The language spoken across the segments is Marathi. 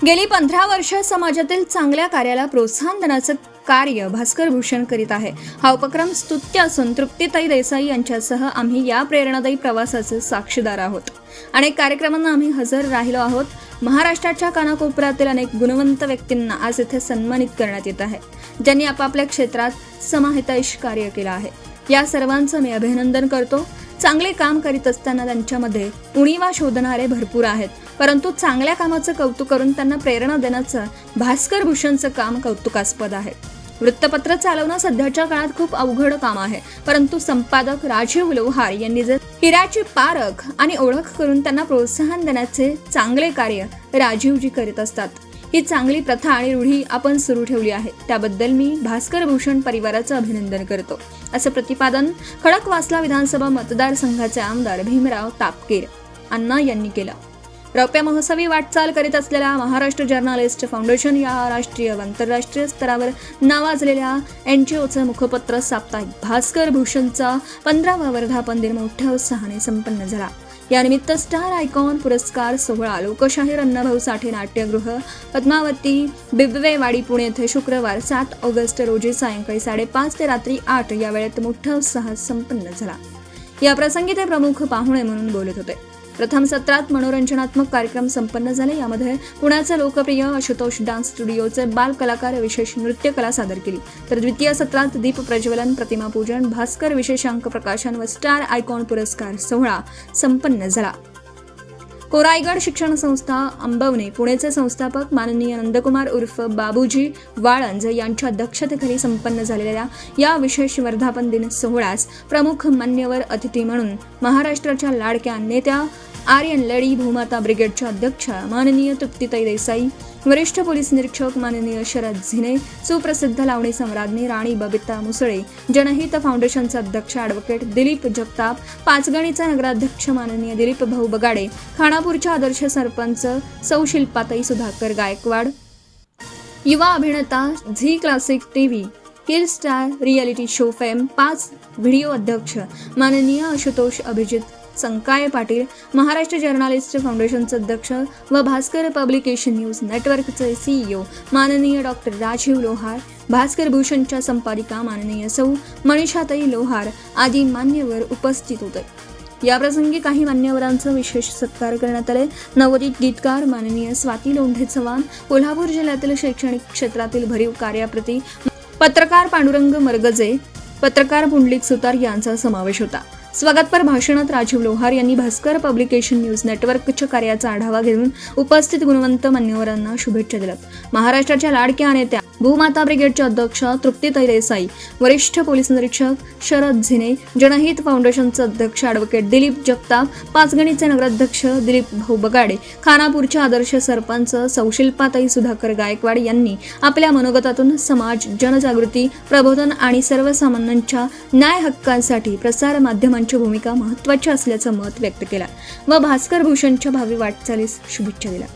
गेली 15 वर्ष समाजातील चांगल्या कार्याला प्रोत्साहन देण्याचं कार्य भास्कर भूषण करीत आहे. हा उपक्रम स्तुत्य असून तृप्तीताई देसाई यांच्यासह आम्ही या प्रेरणादायी प्रवासाचे साक्षीदार आहोत. अनेक कार्यक्रमांना आम्ही हजर राहिलो आहोत. महाराष्ट्राच्या कानाकोपऱ्यातील अनेक गुणवंत व्यक्तींना आज इथे सन्मानित करण्यात येत आहे, ज्यांनी आपापल्या क्षेत्रात समाहितैष कार्य केलं आहे. या सर्वांचं मी अभिनंदन करतो. चांगले काम करीत असताना त्यांच्यामध्ये उणीवा शोधणारे भरपूर आहेत, परंतु चांगल्या कामाचं कौतुक करून त्यांना प्रेरणा देण्याचं भास्कर भूषणचं काम कौतुकास्पद आहे. वृत्तपत्र चालवणं सध्याच्या काळात खूप अवघड काम आहे, परंतु संपादक राजीव लोहार यांनी जर हिऱ्याची पारख आणि ओळख करून त्यांना प्रोत्साहन देण्याचे चांगले कार्य राजीवजी करीत असतात. ही चांगली प्रथा आणि रूढी आपण सुरू ठेवली आहे, त्याबद्दल मी भास्कर भूषण परिवाराचं अभिनंदन करतो, असं प्रतिपादन खडकवासला विधानसभा मतदारसंघाचे आमदार भीमराव तापकीर अण्णा यांनी केलं. रौप्य महोत्सवी वाटचाल करीत असलेल्या महाराष्ट्र जर्नलिस्ट फाउंडेशन या राष्ट्रीय व आंतरराष्ट्रीय स्तरावर नावाजलेल्या NGOचं मुखपत्र साप्ताहिक भास्कर भूषणचा 15वा वर्धापन दिन मोठ्या उत्साहाने संपन्न झाला. यानिमित्त स्टार आयकॉन पुरस्कार सोहळा लोकशाहीर अण्णाभाऊ साठे नाट्यगृह पद्मावती बिबवेवाडी पुणे येथे शुक्रवार 7 ऑगस्ट रोजी सायंकाळी 5:30 ते रात्री 8 या वेळेत मोठ्या उत्साहात संपन्न झाला. या प्रसंगी ते प्रमुख पाहुणे म्हणून बोलत होते. प्रथम सत्रात मनोरंजनात्मक कार्यक्रम संपन्न झाले. यामध्ये पुण्याचे लोकप्रिय आशुतोष डान्स स्टुडिओचे बाल कलाकार विशेष नृत्य कला सादर केली, तर द्वितीय सत्रात दीप प्रज्वलन, प्रतिमा पूजन, भास्कर विशेषांक प्रकाशन व स्टार आयकॉन पुरस्कार सोहळा संपन्न झाला. कोराईगड शिक्षण संस्था अंबवणे पुणेचे संस्थापक माननीय नंदकुमार उर्फ बाबूजी वाळंज यांच्या अध्यक्षतेखाली संपन्न झालेल्या या विशेष वर्धापन दिन सोहळ्यास प्रमुख मान्यवर अतिथी म्हणून महाराष्ट्राच्या लाडक्या नेत्या आर्यन लेडी भूमाता ब्रिगेडच्या अध्यक्षा माननीय तृप्तीताई देसाई, वरिष्ठ पोलीस निरीक्षक माननीय शरद झिने, सुप्रसिद्ध लावणी सम्राज्ञी राणी बबिता मुसळे, जनहित फाउंडेशनचे अध्यक्ष ॲडव्होकेट दिलीप जगताप, पाचगणीचा नगराध्यक्ष माननीय दिलीप भाऊ बगाडे, खानापूरच्या आदर्श सरपंच सौ शिल्पाताई सुधाकर गायकवाड, युवा अभिनेता Zee classic TV kill star reality show fame 5 video अध्यक्ष माननीय आशुतोष अभिजित संकाय पाटील, महाराष्ट्र जर्नलिस्ट फाउंडेशनचे अध्यक्ष व भास्कर पब्लिकेशन न्यूज नेटवर्कचे CEO माननीय डॉक्टर राजीव लोहार, भास्कर भूषणच्या संपादिका माननीय सौ मनीषाताई लोहार आदी मान्यवर उपस्थित होते. याप्रसंगी काही मान्यवरांचा विशेष सत्कार करण्यात आले. नवोदित गीतकार माननीय स्वाती लोंढे चव्हाण, कोल्हापूर जिल्ह्यातील शैक्षणिक क्षेत्रातील भरीव कार्याप्रती पत्रकार पांडुरंग मरगजे, पत्रकार पुंडलिक सुतार यांचा समावेश होता. स्वागतपर भाषणात राजीव लोहार यांनी भास्कर पब्लिकेशन न्यूज नेटवर्कच्या कार्याचा आढावा घेऊन उपस्थित गुणवंत मान्यवरांना शुभेच्छा दिल्या. महाराष्ट्राच्या लाडक्या नेत्या भूमाता ब्रिगेडच्या अध्यक्ष तृप्तीताई देसाई, वरिष्ठ पोलीस निरीक्षक शरद झिने, जनहित फाउंडेशनचे अध्यक्ष ॲडव्होकेट दिलीप जगताप, पाचगणीचे नगराध्यक्ष दिलीप भाऊ बगाडे, खानापूरच्या आदर्श सरपंच सौ शिल्पाताई सुधाकर गायकवाड यांनी आपल्या मनोगतातून समाज जनजागृती, प्रबोधन आणि सर्वसामान्यांच्या न्याय हक्कांसाठी प्रसार माध्यमांची भूमिका महत्त्वाची असल्याचं मत व्यक्त केलं व भास्कर भूषणच्या भावी वाटचालीस शुभेच्छा दिल्या.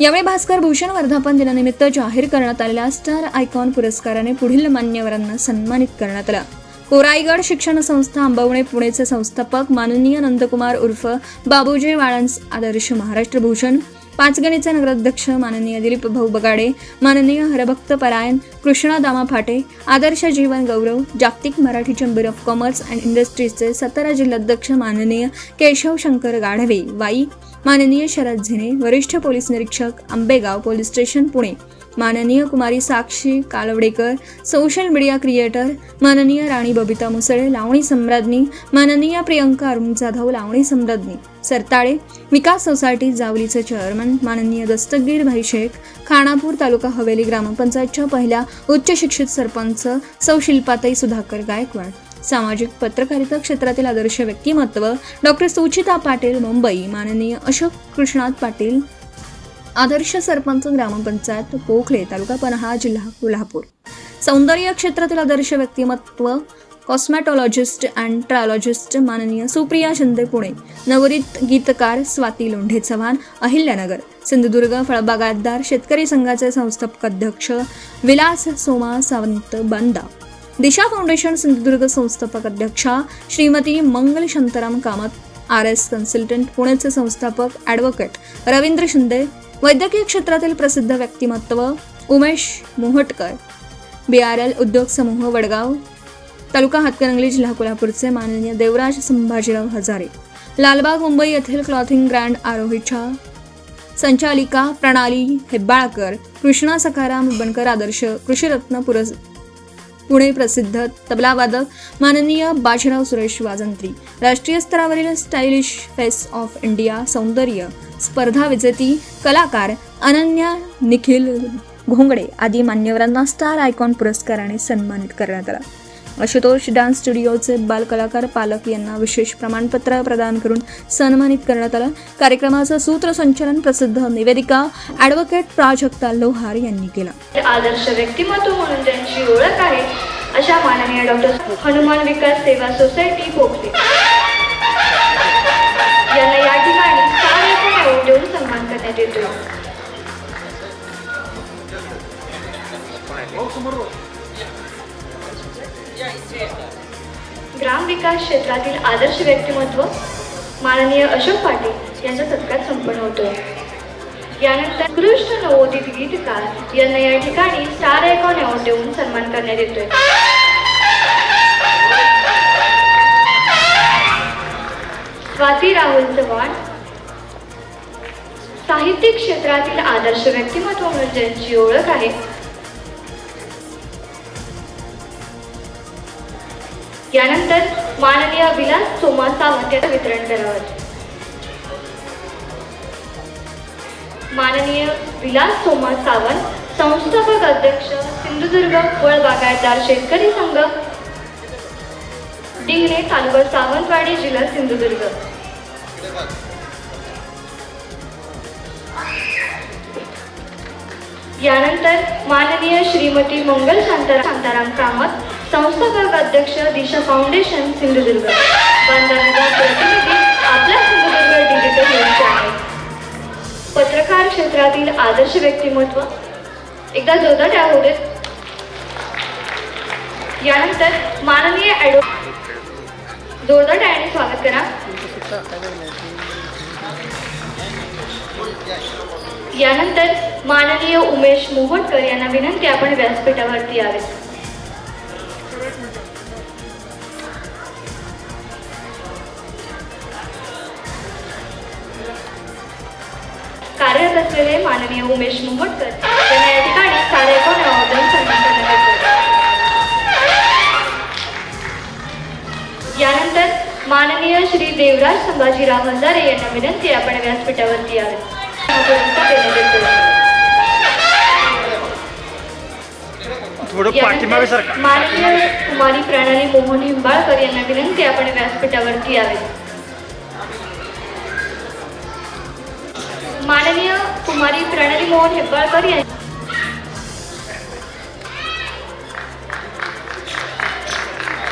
यावेळी भास्कर भूषण वर्धापन दिनानिमित्त जाहीर करण्यात आलेल्या स्टार आयकॉन पुरस्काराने पुढील मान्यवरांना सन्मानित करण्यात आलं. कोराईगड शिक्षण संस्था अंबवणे पुणेचे संस्थापक माननीय नंदकुमार उर्फ बाबूजी वाळंज आदर्श महाराष्ट्र भूषण, पाचगणीचे नगराध्यक्ष माननीय दिलीप भाऊ बगाडे, माननीय हरभक्त परायण कृष्णा दामा फाटे, आदर्श जीवन गौरव, जागतिक Marathi chamber of commerce and इंडस्ट्रीजचे 17 जिल्हाध्यक्ष माननीय केशव शंकर गाढवे वाई, माननीय शरद झिने, वरिष्ठ पोलीस निरीक्षक आंबेगाव पोलीस स्टेशन पुणे, माननीय कुमारी साक्षी कालवडेकर, सोशल मीडिया क्रिएटर माननीय राणी बबिता मुसळे, लावणी सम्राज्ञी माननीय प्रियंका अरुण जाधव, लावणी सम्राज्ञी सरताळे, विकास सोसायटी जावलीचे चेअरमन माननीय दस्तगीर भाई शेख, खानापूर तालुका हवेली ग्रामपंचायतच्या पहिल्या उच्च शिक्षित सरपंच सौ शिल्पाताई सुधाकर गायकवाड, सामाजिक पत्रकारिता क्षेत्रातील आदर्श व्यक्तिमत्व डॉक्टर सुचिता पाटील मुंबई, माननीय अशोक कृष्णात पाटील, आदर्श सरपंच ग्रामपंचायत पोखले तालुका पन्हाळा जिल्हा कोल्हापूर, सौंदर्य क्षेत्रातील आदर्श व्यक्तिमत्व कॉस्मॅटॉलॉजिस्ट अँड ट्रायलॉजिस्ट माननीय सुप्रिया शिंदे पुणे, नवोदित गीतकार स्वाती लोंढे चव्हाण अहिल्यानगर, सिंधुदुर्ग फळबागायतदार शेतकरी संघाचे संस्थापक अध्यक्ष विलास सोमा सावंत बांदा, दिशा फाउंडेशन सिंधुदुर्ग संस्थापक अध्यक्षा श्रीमती मंगल शांताराम कामत, RS कन्सल्टंट पुणेचे संस्थापक ॲडव्होकेट रवींद्र शिंदे, वैद्यकीय क्षेत्रातील प्रसिद्ध व्यक्तिमत्व उमेश मोहटकर, BRL उद्योग समूह वडगाव तालुका हातकणंगले जिल्हा कोल्हापूरचे माननीय देवराज संभाजीराव हजारे, लालबाग मुंबई येथील क्लॉथिंग ब्रँड आरोहीच्या संचालिका प्रणाली हेब्बाळकर, कृष्णा सखाराम बनकर आदर्श कृषीरत्न पुणे प्रसिद्ध तबलावादक माननीय बाजीराव सुरेश वाजंत्री, राष्ट्रीय स्तरावरील स्टायलिश फेस ऑफ इंडिया सौंदर्य स्पर्धा विजेती कलाकार अनन्या निखिल घोंगडे आदी मान्यवरांना स्टार आयकॉन पुरस्काराने सन्मानित करण्यात आला. आशुतोष डान्स स्टुडिओचे बालकलाकार पालक यांना विशेष प्रमाणपत्र प्रदान करून सन्मानित करण्यात आलं. कार्यक्रमाचं सूत्रसंचालन प्रसिद्ध निवेदिका ॲडव्होकेट प्राजक्ता लोहार यांनी केलं. आदर्श व्यक्तिमत्व म्हणून त्यांची ओळख आहे अशा माननीय डॉक्टर हनुमान विकास सेवा सोसायटी पोखले यांना या ठिकाणी स्टार आयकॉन अवॉर्ड देऊन सन्मान करण्यात येतो. ग्रामविकास क्षेत्रातील आदर्श व्यक्तिमत्व माननीय अशोक पाटील यांचा सत्कार संपन्न होतोय. यानंतर उत्कृष्ट नवोदित गीतकार यांना या ठिकाणी स्टार आयकॉन अवॉर्ड देऊन सन्मान करण्यात येतोय. स्वाती राहुल चव्हाण साहित्यिक क्षेत्रातील आदर्श व्यक्तिमत्व म्हणून ज्यांची ओळख आहे यानंतर माननीय विलास सोमा सावंत यांचं वितरण करावं. माननीय विलास सोमा सावंत संस्थापक अध्यक्ष सिंधुदुर्ग फळ बागायतदार शेतकरी संघ डिंगणे तालुका सावंतवाडी जिल्हा सिंधुदुर्ग. यानंतर माननीय श्रीमती मंगल शांताराम कामत संस्थापक अध्यक्ष दिशा फाउंडेशन सिंधुदुर्ग बांधकाम प्रतिनिधी आपला सिंधुदुर्ग डिजिटल न्यूज चॅनल. पत्रकार क्षेत्रातील आदर्श व्यक्तिमत्व एकदा जोरदार टाळ्या होऊ देत. यानंतर माननीय जोरदार टाळ्याने स्वागत करा. यानंतर माननीय उमेश मोहटकर यांना विनंती आपण व्यासपीठावरती यावे. कार्यरत असलेले माननीय उमेश मोहटकर यांना या ठिकाणी स्टार आयकॉन अवॉर्ड देऊन सन्मान करण्यात येतो. यानंतर माननीय श्री देवराज संभाजीराव हजारे यांना विनंती आपण व्यासपीठावरती यावे. माननीय कुमारी प्रणाली मोहन हिंबाळकर यांना विनंती आपण व्यासपीठावरती यावे. माननीय कुमारी प्रणाली मोहन हेब्बाळकर यांनी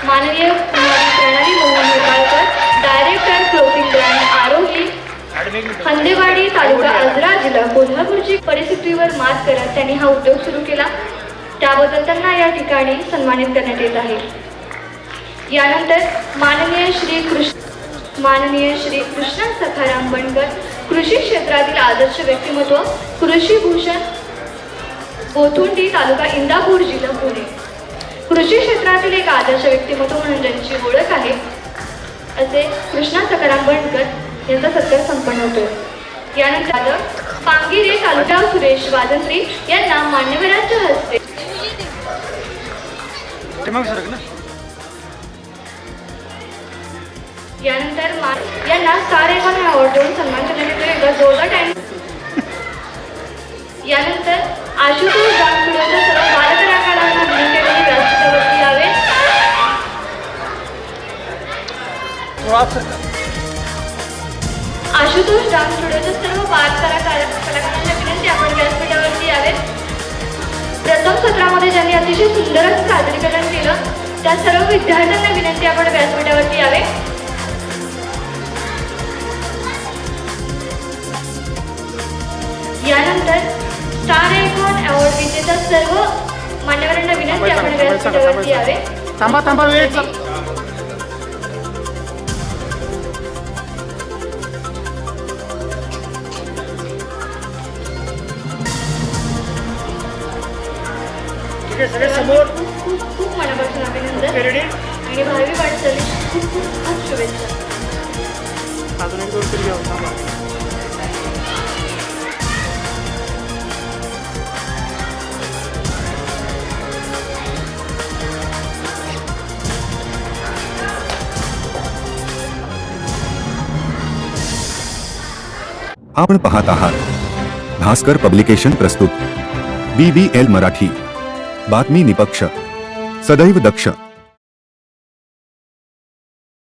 माननीय कुमारी प्रणाली Mohan Hebbalkar director clothing brand आरोही हंदेवाडी तालुका आजरा जिल्हा कोल्हापूरची परिस्थितीवर मात करत त्यांनी हा उद्योग सुरू केला. त्याबद्दल त्यांना या ठिकाणी सन्मानित करण्यात येत आहे. यानंतर माननीय श्री कृष्णा सखाराम बनकर कृषी क्षेत्रातील आदर्श व्यक्तिमत्व कृषी भूषण गोथुंडी तालुका इंदापूर जिल्हा पुणे. कृषी क्षेत्रातील एक आदर्श व्यक्तिमत्व म्हणून ज्यांची ओळख आहे असे कृष्णा सखाराम बनकर यांचा सत्कार संपन्न होतो. यानंतर पांगिरे तालुका सुरेश वाजंत्री यांना मान्यवरांच्या हस्ते यानंतर यांना स्टार आयकॉन अवॉर्ड देऊन सन्मान करण्यात येतो. जोरदार टाइम. यानंतर आशुतोष डान्स स्टुडिओच्या सर्व बालकलाकारांना विनंती व्यासपीठावरती यावे. आशुतोष डान्स स्टुडिओच्या सर्व कलाकारांना विनंती आपण व्यासपीठावरती यावेत. प्रथम सत्रामध्ये ज्यांनी अतिशय सुंदर असं सादरीकरण केलं त्या सर्व विद्यार्थ्यांना विनंती आपण व्यासपीठावरती यावे. यानंतर स्टार आयकॉन अवॉर्ड विजेत्या सर्व मान्यवरांना विनंती आपण व्यासपीठावरती यावे. ठीक आहे सगळे समोर खूप खूप खूप मनापासून अभिनंदन रेडी आणि भावी वाटचालीस खूप खूप खूप शुभेच्छा. अजून एक दोन तरी घ्या थांबा. आपण पाहत आहात भास्कर पब्लिकेशन प्रस्तुत BBL मराठी. बातमी निपक्ष, सदैव दक्ष.